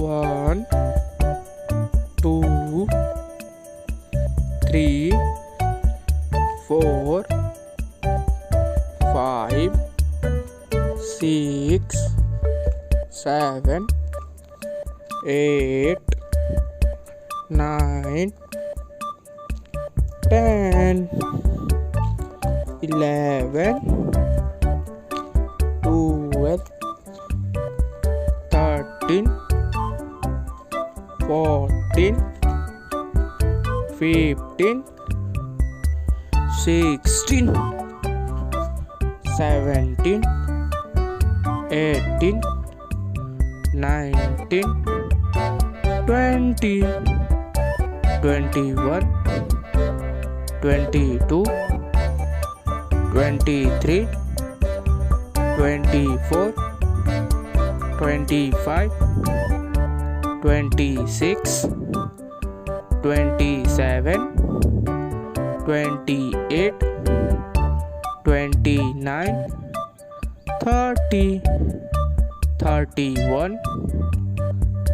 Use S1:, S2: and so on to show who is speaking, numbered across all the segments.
S1: 1 2 3 4 5 6 7 8 9 10 11 12 13 14 15 16 17 18 19 20 21 22 23 24 25 26 27 28 29 30 31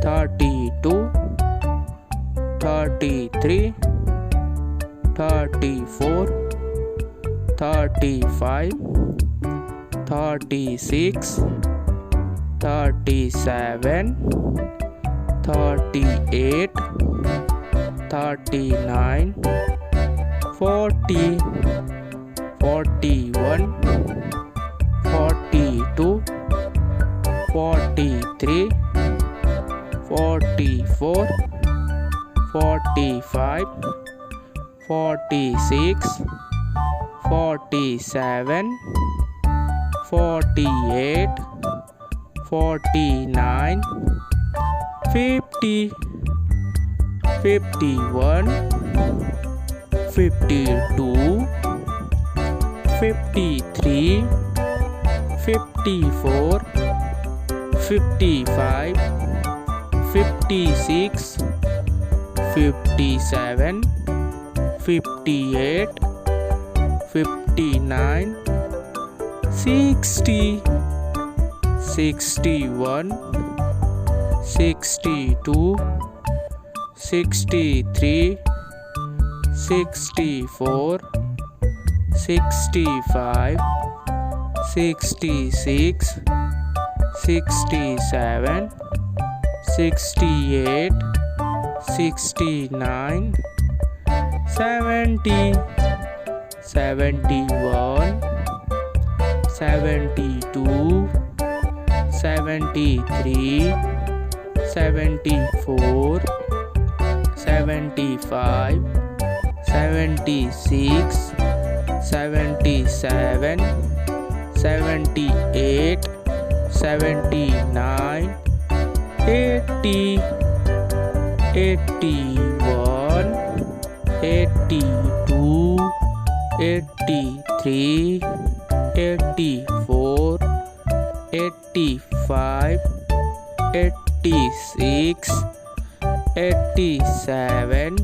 S1: 32 33 34 35 36 37 38 39 40 41 42 43 44 45 46 47 48 49 50 51 52 53 54 55 56 57 58 59 60 61 62 63 64 65 66 67 68 69 70 71 72 73 74 75 76 77 78 79 80 81 82 83 84 85 86 87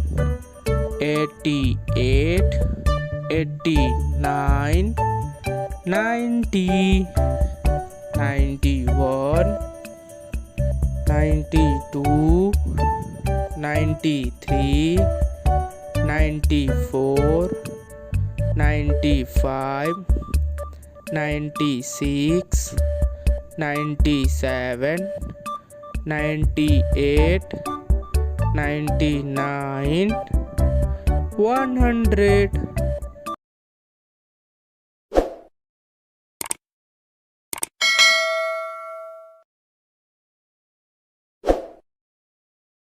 S1: 88 89 90 91 92 93 94 95 96 97 98 99 100